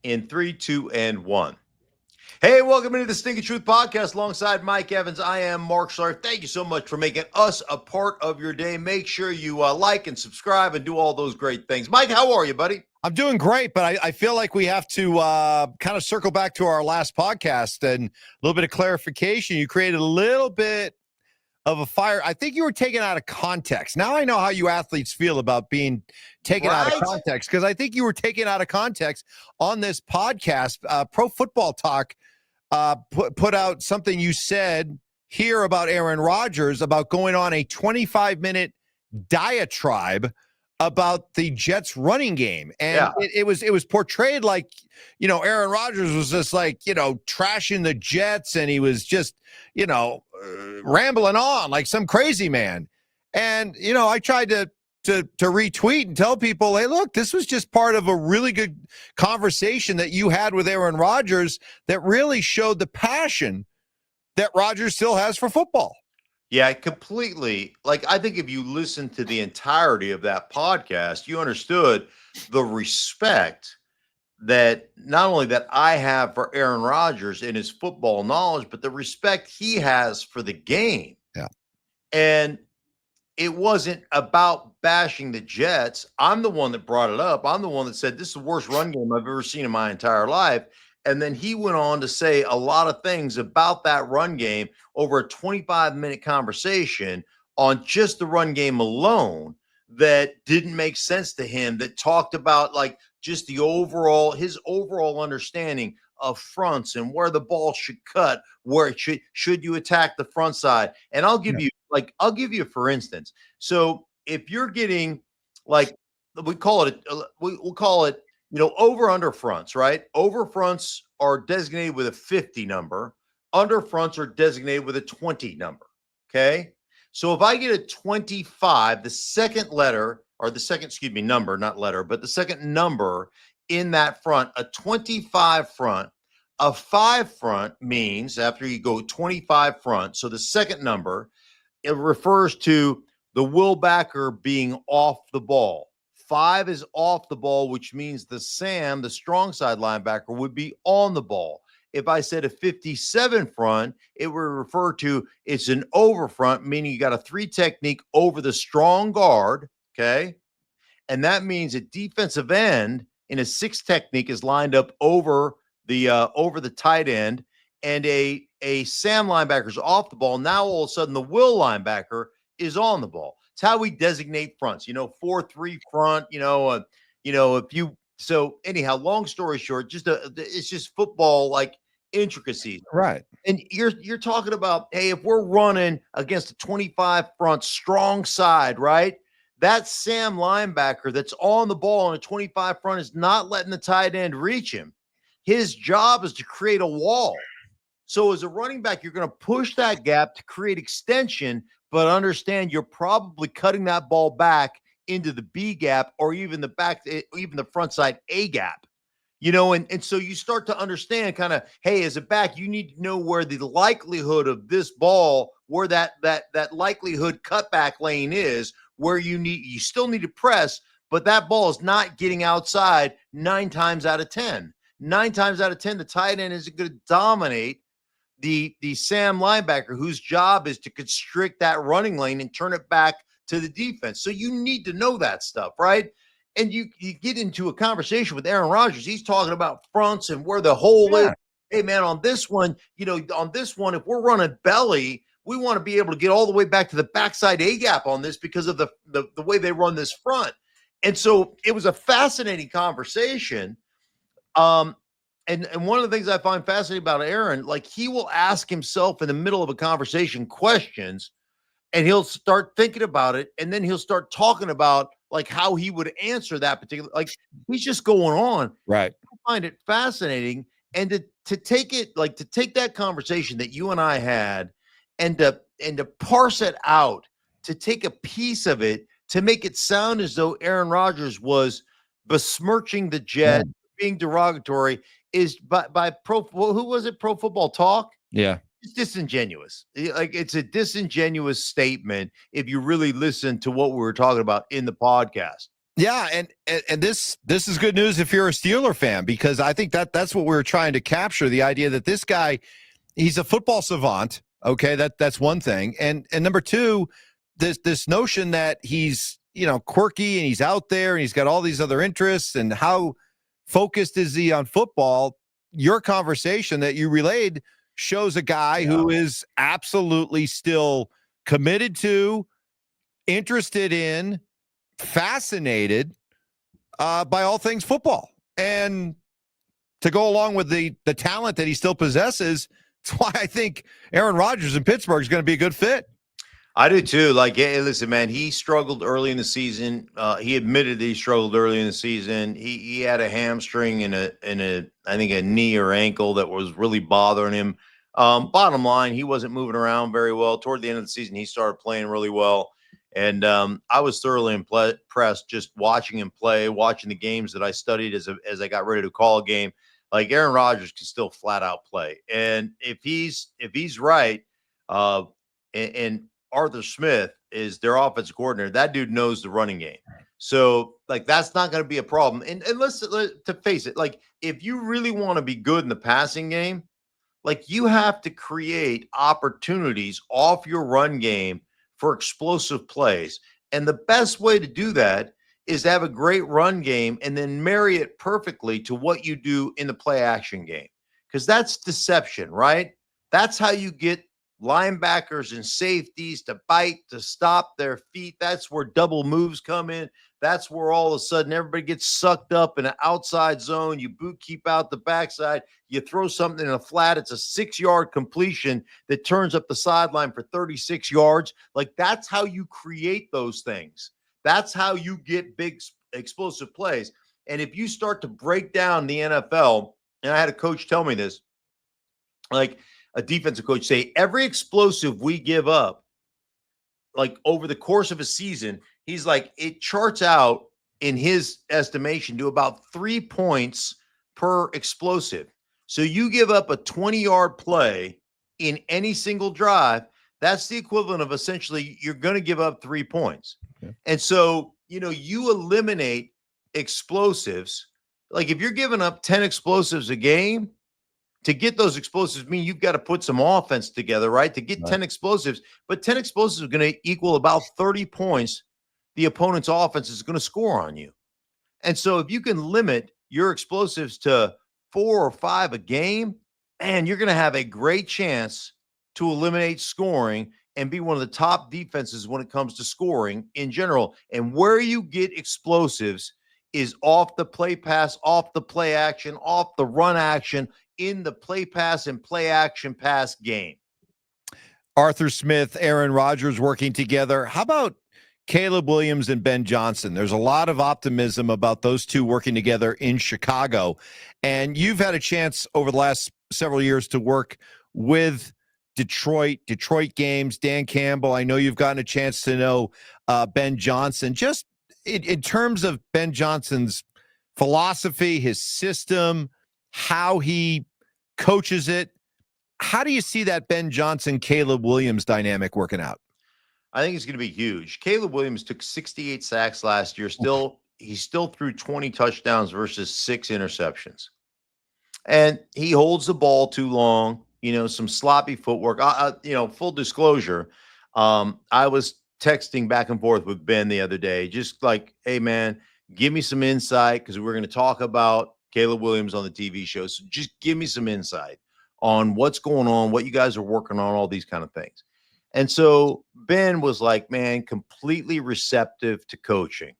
In three, two, and one. Hey, welcome into the Stinkin Truth Podcast alongside Mike Evans. I am Mark Schlarf. Thank you so much for making us a part of your day. Make sure you like and subscribe and do all those great things. Mike, how are you, buddy? I'm doing great, but I feel like we have to kind of circle back to our last podcast and a little bit of clarification. You created a little bit of a fire. I think you were taken out of context. Now I know how you athletes feel about being taken out of context, because I think you were taken out of context on this podcast. Pro Football Talk put out something you said here about Aaron Rodgers, about going on a 25-minute diatribe about the Jets running game. And it was portrayed like, Aaron Rodgers was just like, trashing the Jets, and he was just, rambling on like some crazy man. And, I tried to retweet and tell people, hey, look, this was just part of a really good conversation that you had with Aaron Rodgers that really showed the passion that Rodgers still has for football. Yeah, completely. Like, I think if you listen to the entirety of that podcast, you understood the respect that not only that I have for Aaron Rodgers and his football knowledge, but the respect he has for the game. Yeah. And it wasn't about bashing the Jets. I'm the one that brought it up. I'm the one that said this is the worst run game I've ever seen in my entire life. And then he went on to say a lot of things about that run game over a 25-minute conversation on just the run game alone that didn't make sense to him, that talked about like just his overall understanding of fronts and where the ball should cut, where it should you attack the front side. And I'll give you for instance. So if you're getting like, we'll call it over under fronts, right? Over fronts are designated with a 50 number. Under fronts are designated with a 20 number. Okay. So if I get a 25, the second letter, or the second, number, not letter, but the second number in that front, a 25 front, a 5 front means after you go 25 front. So the second number, it refers to the will backer being off the ball. 5 is off the ball, which means the strong side linebacker, would be on the ball. If I said a 57 front, it would refer to it's an over front, meaning you got a 3 technique over the strong guard, okay? And that means a defensive end in a 6 technique is lined up over the tight end, and a Sam linebacker is off the ball. Now all of a sudden the will linebacker is on the ball. It's how we designate fronts, 4-3 front, so anyhow, long story short, it's just football like intricacies. Right. And you're talking about, hey, if we're running against a 25 front strong side, right? That Sam linebacker that's on the ball on a 25 front is not letting the tight end reach him. His job is to create a wall. So as a running back, you're going to push that gap to create extension, but understand you're probably cutting that ball back into the B gap, or even the front side A gap, and so you start to understand kind of, hey, as a back, you need to know where the likelihood of this ball, where that likelihood cutback lane is, where you still need to press, but that ball is not getting outside 9 times out of 10. 9 times out of 10, the tight end isn't going to dominate the Sam linebacker, whose job is to constrict that running lane and turn it back to the defense. So you need to know that stuff, right? And you get into a conversation with Aaron Rodgers. He's talking about fronts and where the hole is. Hey, man, on this one, if we're running belly, we want to be able to get all the way back to the backside A gap on this because of the way they run this front. And so it was a fascinating conversation. And one of the things I find fascinating about Aaron, like, he will ask himself in the middle of a conversation questions, and he'll start thinking about it, and then he'll start talking about like how he would answer that particular, like, he's just going on. Right. I find it fascinating. And to take that conversation that you and I had and to parse it out, to take a piece of it, to make it sound as though Aaron Rodgers was besmirching the Jets, being derogatory, is by Pro Football Talk? Yeah. It's disingenuous. Like, it's a disingenuous statement if you really listen to what we were talking about in the podcast. Yeah, and this is good news if you're a Steeler fan, because I think that's what we're trying to capture, the idea that this guy, he's a football savant. Okay, that's one thing. And number two, this notion that he's, quirky and he's out there and he's got all these other interests, and how focused is he on football? Your conversation that you relayed shows a guy who is absolutely still committed to, interested in, fascinated by all things football. And to go along with the talent that he still possesses, that's why I think Aaron Rodgers in Pittsburgh is going to be a good fit. I do too. Like, hey, listen, man, he struggled early in the season. He admitted that he struggled early in the season. He had a hamstring and I think a knee or ankle that was really bothering him. Bottom line, he wasn't moving around very well. Toward the end of the season, he started playing really well. And I was thoroughly impressed just watching him play, watching the games that I studied as I got ready to call a game. Like, Aaron Rodgers can still flat out play. And if he's right, and Arthur Smith is their offensive coordinator, that dude knows the running game. So, like, that's not going to be a problem. And let's to face it, like, if you really want to be good in the passing game, like, you have to create opportunities off your run game for explosive plays. And the best way to do that is to have a great run game and then marry it perfectly to what you do in the play action game. Because that's deception, right? That's how you get linebackers and safeties to bite, to stop their feet. That's where double moves come in. That's where all of a sudden everybody gets sucked up in an outside zone. You boot keep out the backside. You throw something in a flat. It's a 6-yard completion that turns up the sideline for 36 yards. Like, that's how you create those things. That's how you get big explosive plays. And if you start to break down the NFL, and I had a coach tell me this, like a defensive coach say, every explosive we give up, like over the course of a season, he's like, it charts out in his estimation to about 3 points per explosive. So you give up a 20-yard play in any single drive, that's the equivalent of essentially you're going to give up 3 points. Okay. And so, you eliminate explosives. Like, if you're giving up 10 explosives a game, to get those explosives mean you've got to put some offense together, right? To get 10 explosives, but 10 explosives are going to equal about 30 points the opponent's offense is going to score on you. And so if you can limit your explosives to 4 or 5 a game, man, you're going to have a great chance to eliminate scoring and be one of the top defenses when it comes to scoring in general. And where you get explosives is off the play pass, off the play action, off the run action, in the play pass and play action pass game. Arthur Smith, Aaron Rodgers working together. How about Caleb Williams and Ben Johnson? There's a lot of optimism about those two working together in Chicago. And you've had a chance over the last several years to work with Detroit games, Dan Campbell. I know you've gotten a chance to know Ben Johnson. Just in terms of Ben Johnson's philosophy, his system, how he coaches it, how do you see that Ben Johnson, Caleb Williams dynamic working out? I think it's going to be huge. Caleb Williams took 68 sacks last year. He still threw 20 touchdowns versus 6 interceptions. And he holds the ball too long, some sloppy footwork. Full disclosure, I was texting back and forth with Ben the other day, just like, hey, man, give me some insight, because we're going to talk about Caleb Williams on the TV show. So just give me some insight on what's going on, what you guys are working on, all these kind of things. And so Ben was like, man, completely receptive to coaching,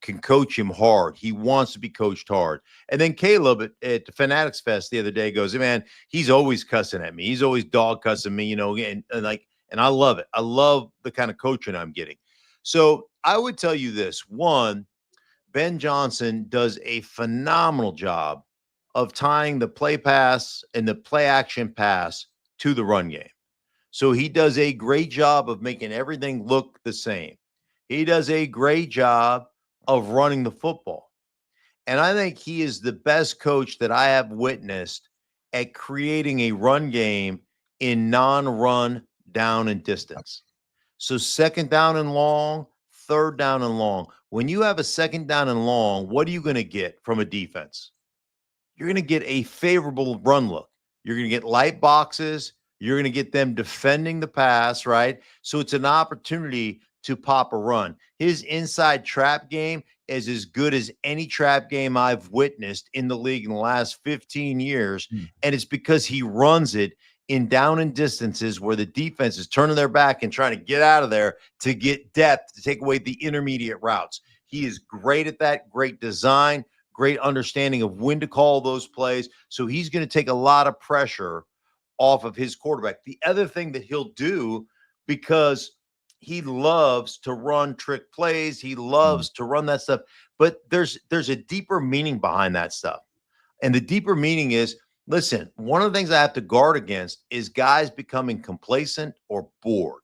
can coach him hard. He wants to be coached hard. And then Caleb at the Fanatics Fest the other day goes, hey, man, he's always cussing at me. He's always dog cussing me, and I love it. I love the kind of coaching I'm getting. So I would tell you this. One, Ben Johnson does a phenomenal job of tying the play pass and the play action pass to the run game. So he does a great job of making everything look the same. He does a great job of running the football. And I think he is the best coach that I have witnessed at creating a run game in non-run down and distance. So second down and long, third down and long. When you have a second down and long, what are you going to get from a defense? You're going to get a favorable run look. You're going to get light boxes. You're going to get them defending the pass, right? So it's an opportunity to pop a run. His inside trap game is as good as any trap game I've witnessed in the league in the last 15 years. And it's because he runs it in down and distances where the defense is turning their back and trying to get out of there to get depth, to take away the intermediate routes. He is great at that, great design, great understanding of when to call those plays. So he's going to take a lot of pressure off of his quarterback. The other thing that he'll do, because he loves to run trick plays, he loves to run that stuff, but there's a deeper meaning behind that stuff. And the deeper meaning is, listen, one of the things I have to guard against is guys becoming complacent or bored.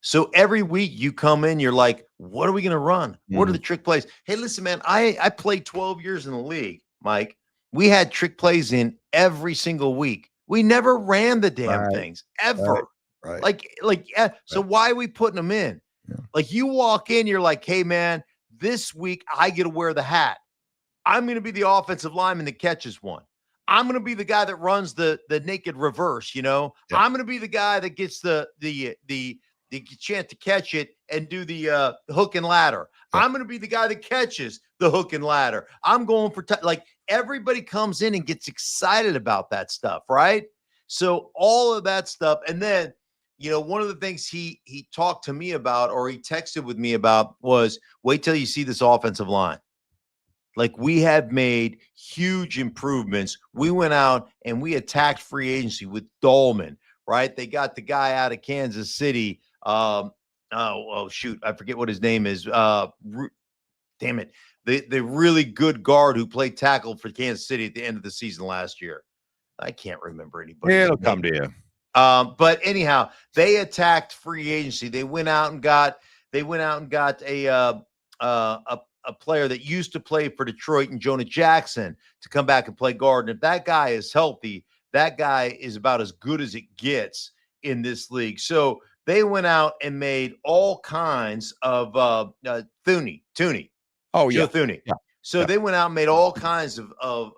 So every week you come in, you're like, what are we going to run? What are the trick plays? Hey, listen, man, I played 12 years in the league, Mike. We had trick plays in every single week. We never ran the damn things ever. Right. Like, yeah. So why are we putting them in? Yeah. Like, you walk in, you're like, hey, man, this week I get to wear the hat. I'm going to be the offensive lineman that catches one. I'm going to be the guy that runs the naked reverse. I'm going to be the guy that gets the chance to catch it and do the hook and ladder. I'm going to be the guy that catches the hook and ladder. I'm going for like, everybody comes in and gets excited about that stuff, right? So all of that stuff. And then, one of the things he talked to me about, or he texted with me about, was wait till you see this offensive line. Like, we have made huge improvements. We went out and we attacked free agency with Dolman, right? They got the guy out of Kansas City. Shoot, I forget what his name is. Damn it. The really good guard who played tackle for Kansas City at the end of the season last year. I can't remember anybody. It'll come to you. But anyhow, they attacked free agency. They went out and got a player that used to play for Detroit and Jonah Jackson to come back and play guard. And if that guy is healthy, that guy is about as good as it gets in this league. So they went out and made all kinds of Thuney. Oh, yeah. Joe Thuney. Yeah. So they went out and made all kinds of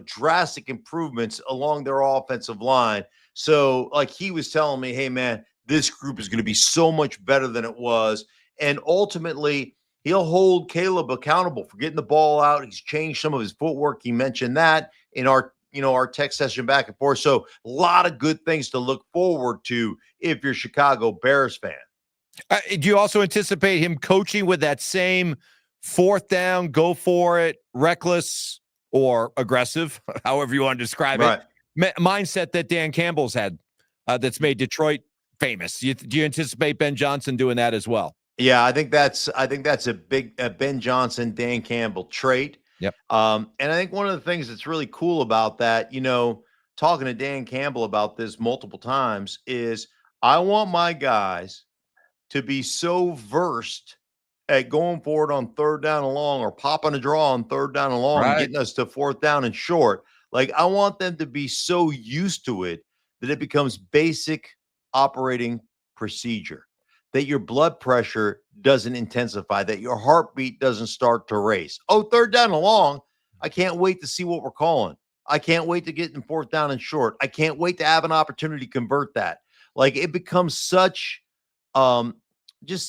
drastic improvements along their offensive line. So, like, he was telling me, hey, man, this group is going to be so much better than it was. And ultimately, he'll hold Caleb accountable for getting the ball out. He's changed some of his footwork. He mentioned that in our text session back and forth. So a lot of good things to look forward to if you're a Chicago Bears fan. Do you also anticipate him coaching with that same fourth down, go for it, reckless or aggressive, however you want to describe it, mindset that Dan Campbell's had that's made Detroit famous? Do you anticipate Ben Johnson doing that as well? Yeah, I think that's a big Ben Johnson, Dan Campbell trait. Yep. And I think one of the things that's really cool about that, talking to Dan Campbell about this multiple times, is I want my guys to be so versed at going forward on third down and long, or popping a draw on third down and long, and getting us to fourth down and short. Like, I want them to be so used to it that it becomes basic operating procedure, that your blood pressure doesn't intensify, that your heartbeat doesn't start to race. Oh, third down and long, I can't wait to see what we're calling. I can't wait to get in fourth down and short. I can't wait to have an opportunity to convert that. Like, it becomes such there's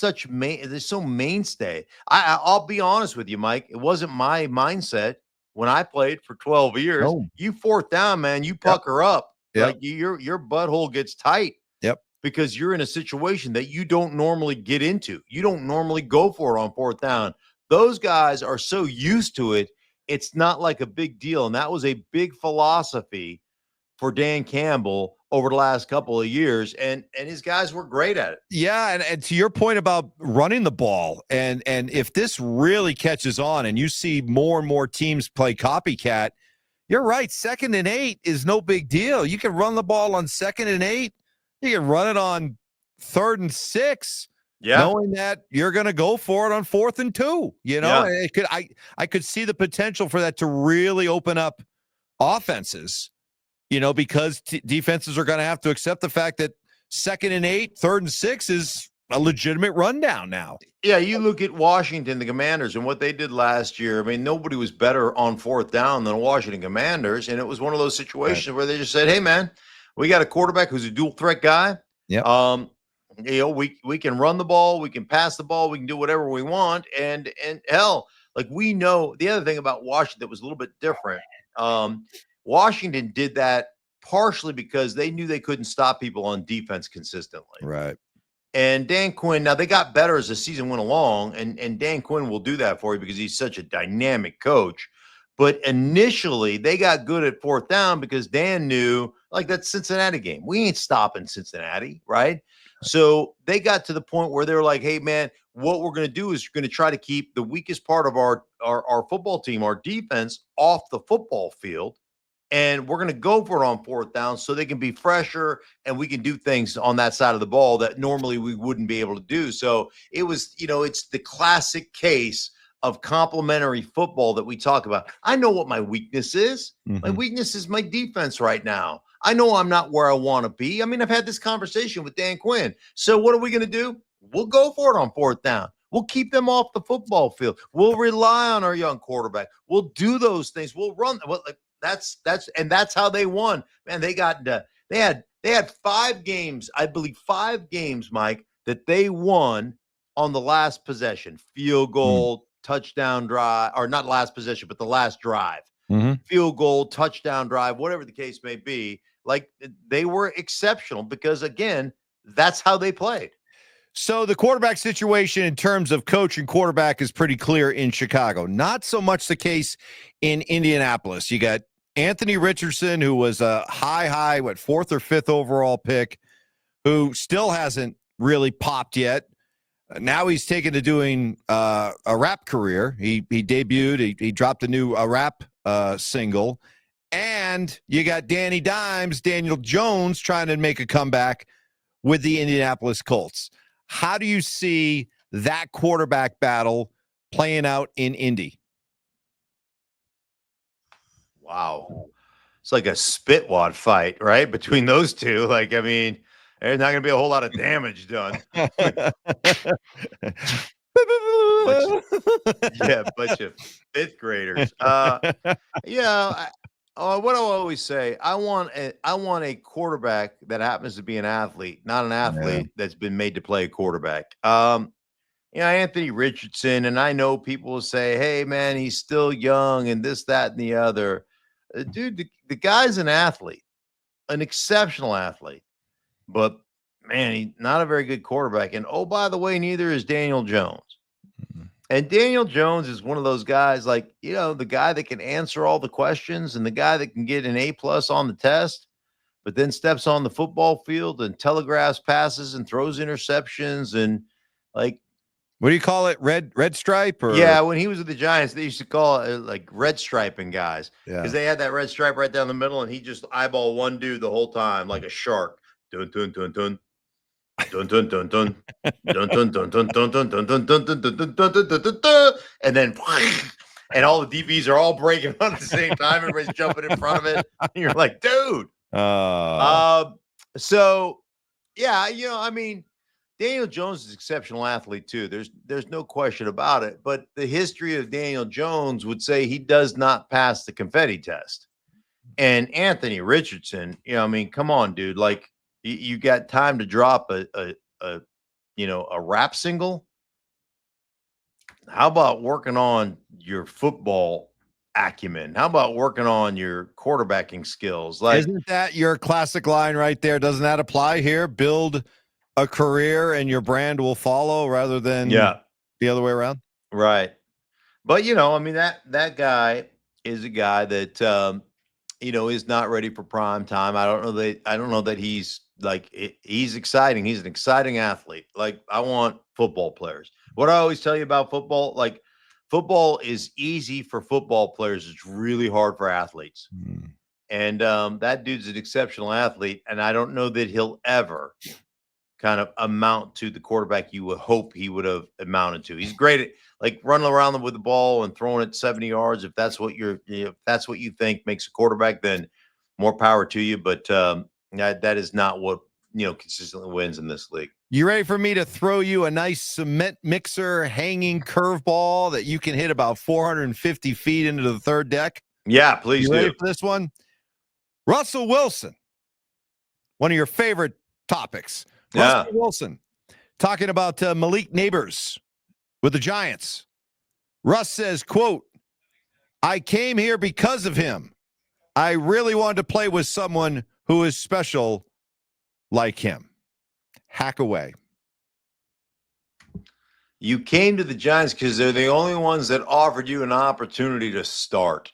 so mainstay. I'll be honest with you, Mike. It wasn't my mindset when I played for 12 years. No. You fourth down, man, you pucker up. Yep. Like, your butthole gets tight. Yep. Because you're in a situation that you don't normally get into. You don't normally go for it on fourth down. Those guys are so used to it, it's not like a big deal. And that was a big philosophy for Dan Campbell over the last couple of years. And his guys were great at it. Yeah, and to your point about running the ball, and if this really catches on and you see more and more teams play copycat, you're right. 2nd and 8 is no big deal. You can run the ball on 2nd and 8. You can run it on 3rd and 6, knowing that you're going to go for it on 4th and 2. I could see the potential for that to really open up offenses, because defenses are going to have to accept the fact that 2nd and 8, 3rd and 6 is a legitimate rundown now. Yeah, you look at Washington, the Commanders, and what they did last year. I mean, nobody was better on fourth down than the Washington Commanders, and it was one of those situations where they just said, "Hey, man, we got a quarterback who's a dual threat guy. Yep. We can run the ball, we can pass the ball, we can do whatever we want, and hell, like we know the other thing about Washington that was a little bit different. Washington did that partially because they knew they couldn't stop people on defense consistently, Right? And Dan Quinn, now they got better as the season went along, and Dan Quinn will do that for you because he's such a dynamic coach. But initially, they got good at fourth down because Dan knew, like, that Cincinnati game. We ain't stopping Cincinnati, right? So they got to the point where they were like, hey, man, what we're going to do is we're going to try to keep the weakest part of our football team, our defense, off the football field. And we're going to go for it on fourth down so they can be fresher and we can do things on that side of the ball that normally we wouldn't be able to do. So it was, it's the classic case of complementary football that we talk about. I know what my weakness is. Mm-hmm. My weakness is my defense right now. I know I'm not where I want to be. I mean, I've had this conversation with Dan Quinn. So what are we going to do? We'll go for it on fourth down. We'll keep them off the football field. We'll rely on our young quarterback. We'll do those things. We'll run. That's how they won. Man, they had 5 games, I believe 5 games, Mike, that they won on the last possession. Field goal, touchdown drive, or not last possession, but the last drive. Field goal, touchdown drive, whatever the case may be. Like, they were exceptional because, again, that's how they played. So the quarterback situation in terms of coach and quarterback is pretty clear in Chicago. Not so much the case in Indianapolis. You got Anthony Richardson, who was a high, 4th or 5th overall pick, who still hasn't really popped yet. Now he's taken to doing a rap career. He debuted. He dropped a new rap single. And you got Danny Dimes, Daniel Jones, trying to make a comeback with the Indianapolis Colts. How do you see that quarterback battle playing out in Indy? Wow. It's like a spitwad fight, right? Between those two. Like, I mean, there's not going to be a whole lot of damage done. Bunch of 5th graders. What do I always say? I want a quarterback that happens to be an athlete, not an athlete that's been made to play a quarterback. Anthony Richardson, and I know people will say, hey, man, he's still young and this, that, and the other. Dude, the guy's an athlete, an exceptional athlete, but, man, he's not a very good quarterback. And, oh, by the way, neither is Daniel Jones. And Daniel Jones is one of those guys, like, the guy that can answer all the questions and the guy that can get an A+ on the test, but then steps on the football field and telegraphs passes and throws interceptions and, like, what do you call it? Red stripe? Or yeah, when he was with the Giants, they used to call it like red striping guys because they had that red stripe right down the middle, and he just eyeball one dude the whole time like a shark. Dun dun dun dun. Dun dun dun dun. Dun dun dun dun dun dun dun dun dun dun dun dun dun dun, and then and all the DBs are all breaking on at the same time. Everybody's jumping in front of it. And you're like, dude. So yeah, I mean, Daniel Jones is an exceptional athlete too. There's no question about it. But the history of Daniel Jones would say he does not pass the confetti test. And Anthony Richardson, come on, dude. Like, you got time to drop a rap single. How about working on your football acumen? How about working on your quarterbacking skills? Like, isn't that your classic line right there? Doesn't that apply here? Build a career and your brand will follow rather than the other way around. Right. But, that guy is a guy that, is not ready for prime time. I don't know that he's he's exciting. He's an exciting athlete. Like, I want football players. What I always tell you about football, like, football is easy for football players. It's really hard for athletes. And that dude's an exceptional athlete. And I don't know that he'll ever kind of amount to the quarterback you would hope he would have amounted to. He's great at, like, running around with the ball and throwing it 70 yards. If that's what if that's what you think makes a quarterback, then more power to you. But that is not what consistently wins in this league. You ready for me to throw you a nice cement mixer hanging curveball that you can hit about 450 feet into the third deck? Yeah, please You do. ready for this one? Russell Wilson, one of your favorite topics. Yeah. Russell Wilson talking about Malik Neighbors with the Giants. Russ says, quote, I came here because of him. I really wanted to play with someone who is special like him. Hack away. You came to the Giants because they're the only ones that offered you an opportunity to start.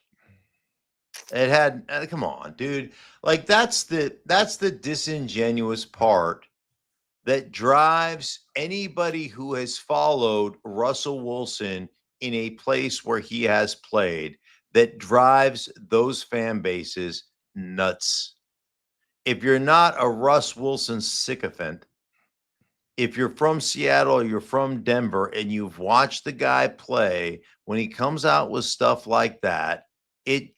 It had, come on, dude. Like that's the disingenuous part that drives anybody who has followed Russell Wilson in a place where he has played, that drives those fan bases nuts. If you're not a Russ Wilson sycophant, if you're from Seattle or you're from Denver and you've watched the guy play, when he comes out with stuff like that, it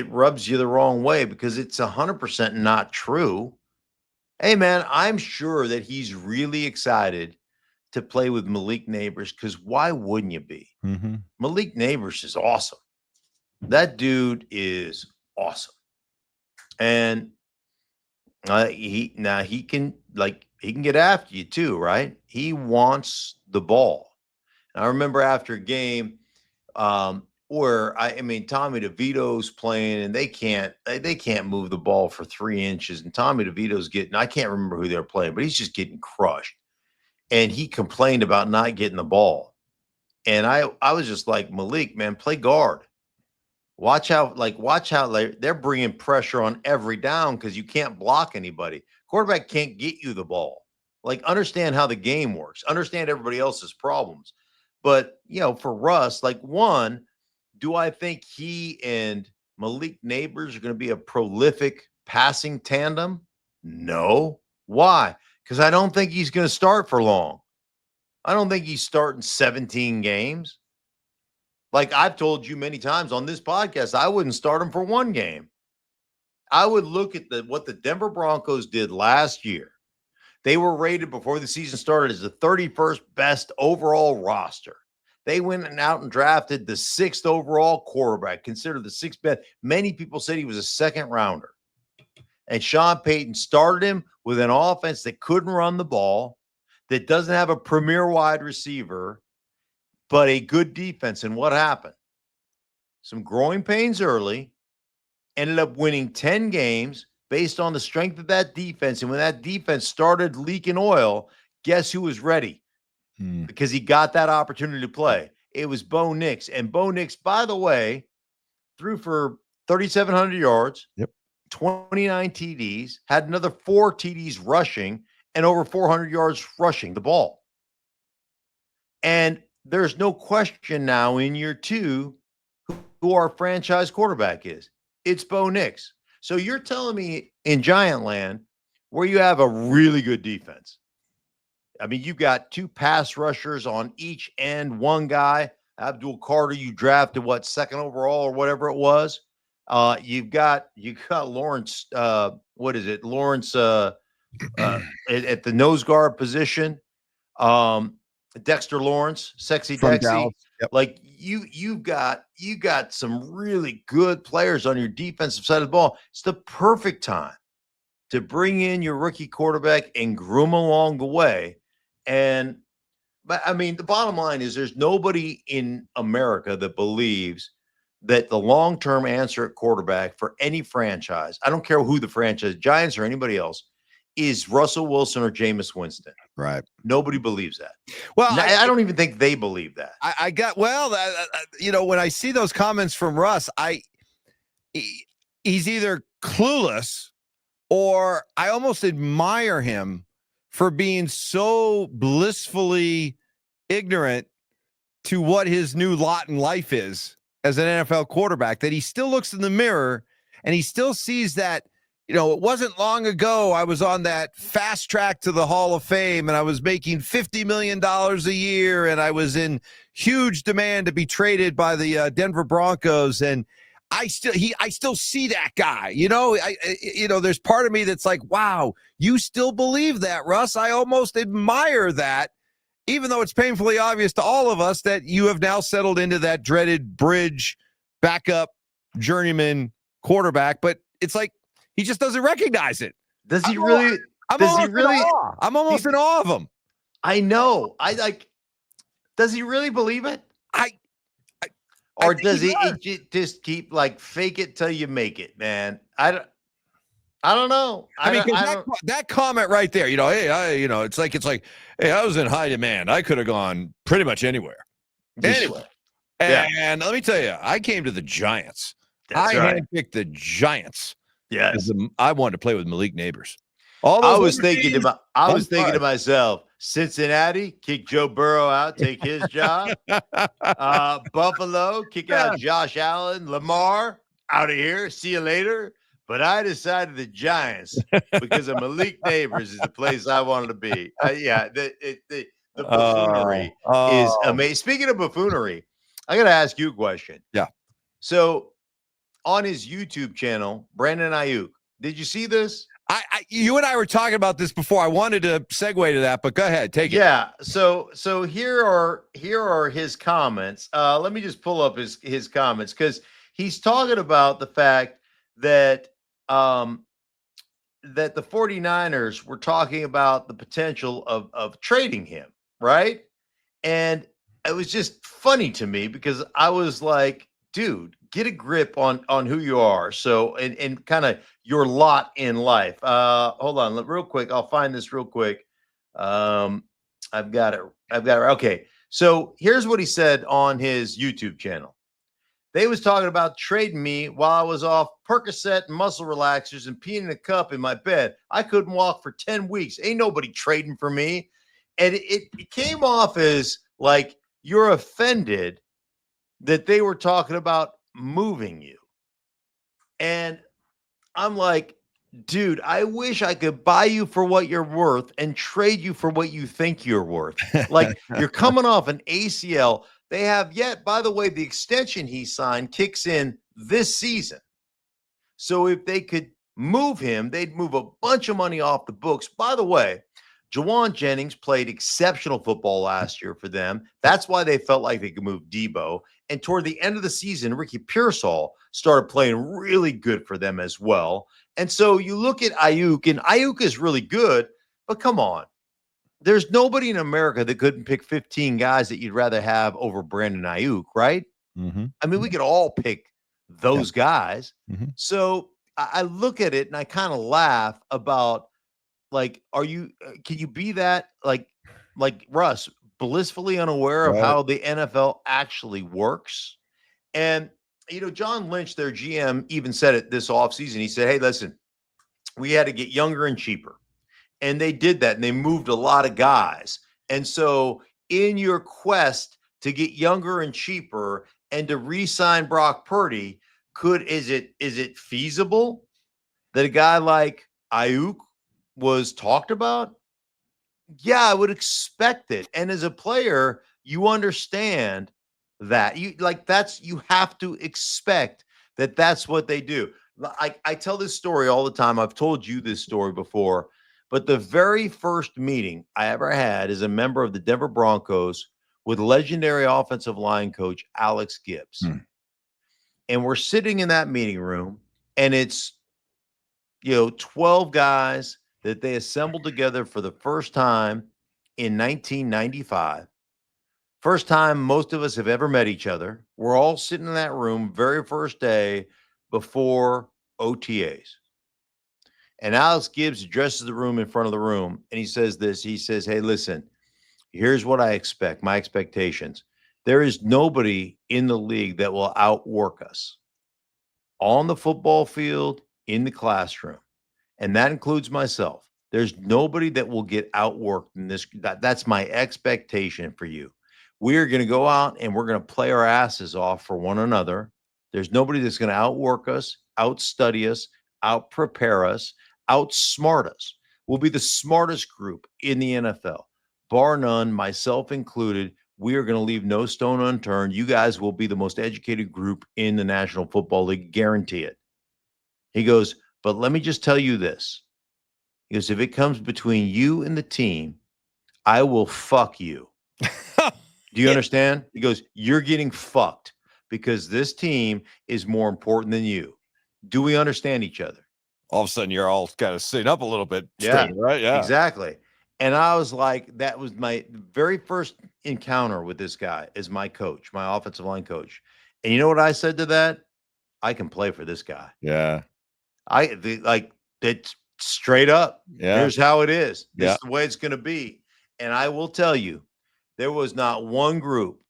rubs you the wrong way because it's 100% not true. Hey, man, I'm sure that he's really excited to play with Malik Neighbors because why wouldn't you be? Mm-hmm. Malik Neighbors is awesome. That dude is awesome. And he can get after you too, right? He wants the ball. And I remember after a game where Tommy DeVito's playing and they can't move the ball for 3 inches, and Tommy DeVito's I can't remember who they're playing, but he's just getting crushed. And he complained about not getting the ball. And I was just like, Malik, man, play guard. Watch out they're bringing pressure on every down because you can't block anybody. Quarterback can't get you the ball. Like, understand how the game works. Understand everybody else's problems. But, for Russ, one, do I think he and Malik Neighbors are going to be a prolific passing tandem? No. Why? Because I don't think he's going to start for long. I don't think he's starting 17 games. Like I've told you many times on this podcast, I wouldn't start him for one game. I would look at what the Denver Broncos did last year. They were rated before the season started as the 31st best overall roster. They went out and drafted the 6th overall quarterback, considered the 6th best. Many people said he was a second rounder. And Sean Payton started him with an offense that couldn't run the ball, that doesn't have a premier wide receiver, but a good defense. And what happened? Some growing pains early, ended up winning 10 games based on the strength of that defense. And when that defense started leaking oil, guess who was ready? Because he got that opportunity to play. It was Bo Nix. And Bo Nix, by the way, threw for 3,700 yards, 29 TDs, had another 4 TDs rushing, and over 400 yards rushing the ball. And there's no question now in year 2 who our franchise quarterback is. It's Bo Nix. So you're telling me in Giant Land, where you have a really good defense, you've got 2 pass rushers on each end, one guy, Abdul Carter, you drafted 2nd overall or whatever it was. You've got Lawrence, Lawrence at the nose guard position. Dexter Lawrence, sexy Dexy. Yep. Like you got some really good players on your defensive side of the ball. It's the perfect time to bring in your rookie quarterback and groom along the way. But the bottom line is there's nobody in America that believes that the long-term answer at quarterback for any franchise, I don't care who the franchise, Giants or anybody else, is Russell Wilson or Jameis Winston. Right. Nobody believes that. Well, I don't even think they believe that. When I see those comments from Russ, he's either clueless or I almost admire him for being so blissfully ignorant to what his new lot in life is as an NFL quarterback, that he still looks in the mirror and he still sees that, it wasn't long ago I was on that fast track to the Hall of Fame and I was making $50 million a year and I was in huge demand to be traded by the Denver Broncos. And I still see that guy. There's part of me that's like, wow, you still believe that, Russ? I almost admire that, even though it's painfully obvious to all of us that you have now settled into that dreaded bridge backup journeyman quarterback. But it's like he just doesn't recognize it. Does he really? I'm almost in awe of him. I know. Does he really believe it? Or does he just keep like fake it till you make it, man? I don't know. That comment right there, hey, it's like, hey, I was in high demand. I could have gone pretty much anywhere. Anyway. And let me tell you, I came to the Giants. I handpicked the Giants. Yes. I wanted to play with Malik Neighbors. I was thinking to myself, Cincinnati, kick Joe Burrow out, take his job. Buffalo, kick out Josh Allen. Lamar, out of here. See you later. But I decided the Giants because of Malik Neighbors is the place I wanted to be. The buffoonery is amazing. Speaking of buffoonery, I got to ask you a question. Yeah. So on his YouTube channel, Brandon Aiyuk, did you see this? You and I were talking about this before. I wanted to segue to that, but go ahead, take it. Yeah. So here are his comments. Let me just pull up his comments because he's talking about the fact that that the 49ers were talking about the potential of trading him, right? And it was just funny to me because I was like, dude, get a grip on who you are. So, and kind of your lot in life. Hold on real quick. I'll find this real quick. I've got it. Okay. So here's what he said on his YouTube channel. They was talking about trading me while I was off Percocet and muscle relaxers and peeing in a cup in my bed. I couldn't walk for 10 weeks. Ain't nobody trading for me. And it came off as like you're offended that they were talking about moving you. And I'm like, dude, I wish I could buy you for what you're worth and trade you for what you think you're worth. Like you're coming off an ACL. They have yet, by the way, the extension he signed kicks in this season. So if they could move him, they'd move a bunch of money off the books. By the way, Jawan Jennings played exceptional football last year for them. That's why they felt like they could move Debo. And toward the end of the season, Ricky Pearsall started playing really good for them as well. And so you look at Aiyuk, and Aiyuk is really good, but come on. There's nobody in America that couldn't pick 15 guys that you'd rather have over Brandon Aiyuk, right? Mm-hmm. I mean, we could all pick those guys. Mm-hmm. So I look at it and I kind of laugh about, like, can you be that like Russ, blissfully unaware of how the NFL actually works? And, John Lynch, their GM, even said it this offseason. He said, hey, listen, we had to get younger and cheaper. And they did that, and they moved a lot of guys. And so in your quest to get younger and cheaper and to re-sign Brock Purdy, is it feasible that a guy like Aiyuk was talked about? Yeah, I would expect it. And as a player, you understand that you have to expect that that's what they do. I tell this story all the time. I've told you this story before, but the very first meeting I ever had as a member of the Denver Broncos with legendary offensive line coach Alex Gibbs. And we're sitting in that meeting room, and it's 12 guys that they assembled together for the first time in 1995. First time most of us have ever met each other. We're all sitting in that room very first day before OTAs. And Alex Gibbs addresses the room in front of the room, and he says this. He says, hey, listen, here's what I expect, my expectations. There is nobody in the league that will outwork us on the football field, in the classroom. And that includes myself. There's nobody that will get outworked in this. That's my expectation for you. We are going to go out and we're going to play our asses off for one another. There's nobody that's going to outwork us, outstudy us, out-prepare us, outsmart us. We'll be the smartest group in the NFL, bar none, myself included. we are going to leave no stone unturned. You guys will be the most educated group in the National Football League. Guarantee it. He goes, but let me just tell you this. He goes, if it comes between you and the team, I will fuck you. Do you understand? He goes, you're getting fucked because this team is more important than you. Do we understand each other? All of a sudden, you're all kind of sitting up a little bit straight, right? Yeah, exactly. And I was like, that was my very first encounter with this guy as my coach, my offensive line coach. And you know what I said to that? I can play for this guy. Yeah. It's straight up. Yeah. Here's how it is. This is the way it's going to be. And I will tell you, there was not one group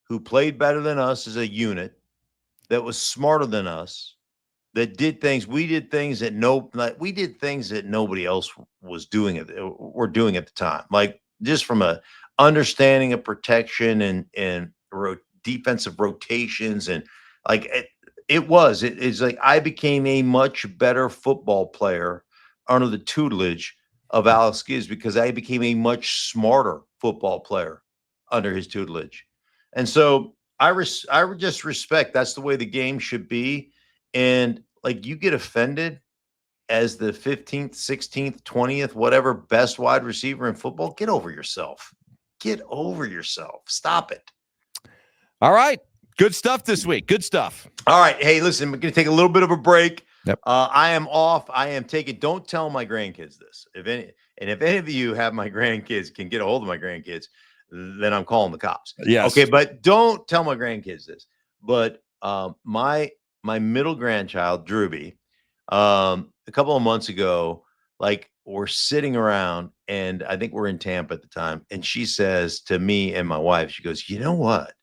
who played better than us as a unit, that was smarter than us, that did things. We did things that nobody else was doing were doing at the time. Like just from a understanding of protection and defensive rotations and like it's like I became a much better football player under the tutelage of Alex Gibbs because I became a much smarter football player under his tutelage. And so I just respect that's the way the game should be. And like you get offended as the 15th, 16th, 20th, whatever best wide receiver in football, get over yourself. Get over yourself. Stop it. All right. Good stuff this week. Good stuff. All right. Hey, listen, we're going to take a little bit of a break. Yep. I am off. I am taking, don't tell my grandkids this. If any of you have my grandkids, can get a hold of my grandkids, then I'm calling the cops. Yes. Okay. But don't tell my grandkids this. But my middle grandchild, Drewby, a couple of months ago, like we're sitting around and I think we're in Tampa at the time. And she says to me and my wife, she goes, you know what?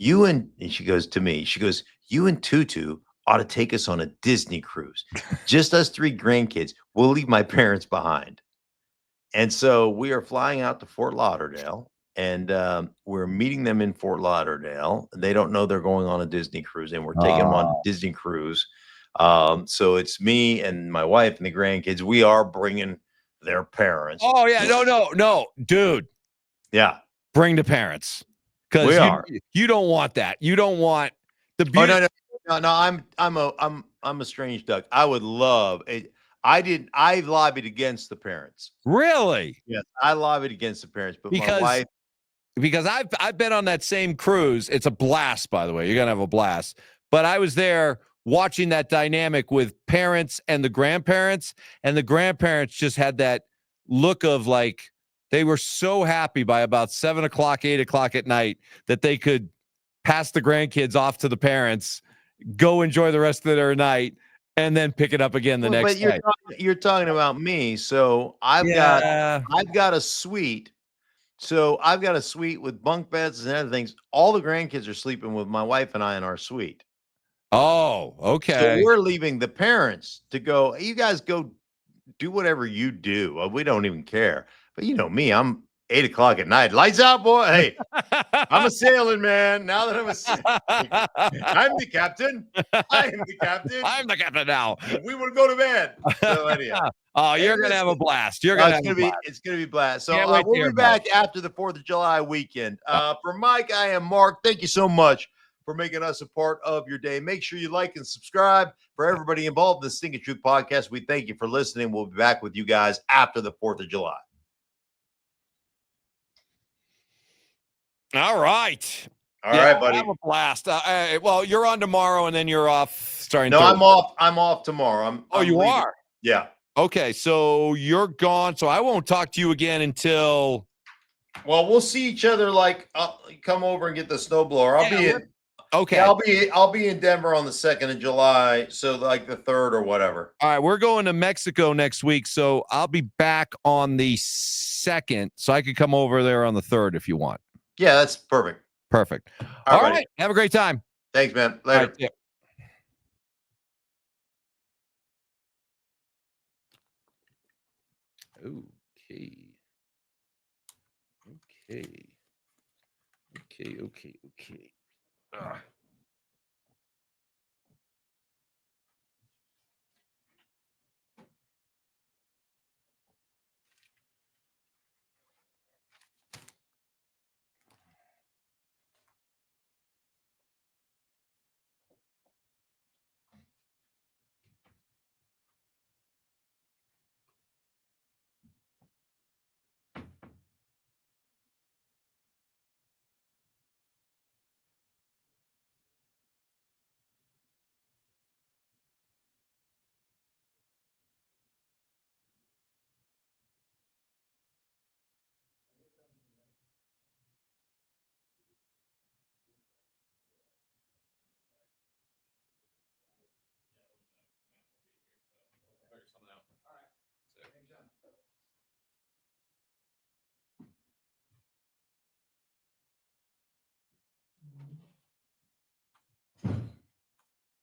And she goes to me, she goes, you and Tutu ought to take us on a Disney cruise. Just us three grandkids. We'll leave my parents behind. And so we are flying out to Fort Lauderdale and we're meeting them in Fort Lauderdale. They don't know they're going on a Disney cruise and we're taking them on a Disney cruise. So it's me and my wife and the grandkids. We are bringing their parents. Oh, yeah. No, dude. Yeah. Bring the parents. Because you don't want that. You don't want the beauty. Oh, no. I'm a strange duck. I would love it. I lobbied against the parents. Really? Yes, I lobbied against the parents, but my wife. Because I've been on that same cruise. It's a blast, by the way. You're gonna have a blast. But I was there watching that dynamic with parents and the grandparents just had that look of like they were so happy by about 7 o'clock, 8 o'clock at night that they could pass the grandkids off to the parents, go enjoy the rest of their night, and then pick it up again the next day. You're talking about me. So I've got a suite. So I've got a suite with bunk beds and other things. All the grandkids are sleeping with my wife and I in our suite. Oh, okay. So we're leaving the parents to go. You guys go do whatever you do. We don't even care. But you know me, I'm 8 o'clock at night. Lights out, boy. Hey, I'm a sailing man. Now that I'm the captain. I am the captain. I'm the captain now. We want to go to bed. So anyhow. Oh, you're going to have a blast. It's going to be a blast. So we'll be back after the 4th of July weekend. For Mike, I am Mark. Thank you so much for making us a part of your day. Make sure you like and subscribe. For everybody involved in the Stinkin Truth Podcast, we thank you for listening. We'll be back with you guys after the 4th of July. All right. All right, buddy. Have a blast. Well, you're on tomorrow, and then you're off starting. No, Thursday. I'm off tomorrow. I'm you leaving. are? Yeah. Okay, so you're gone. So I won't talk to you again until. Well, we'll see each other. Like, come over and get the snowblower. I'll be in. Okay. Yeah, I'll be in Denver on the 2nd of July. So like the 3rd or whatever. All right, we're going to Mexico next week, so I'll be back on the 2nd, so I could come over there on the 3rd if you want. Yeah, that's perfect. Perfect. All right. Have a great time. Thanks, man. Later. Right, yeah. Okay.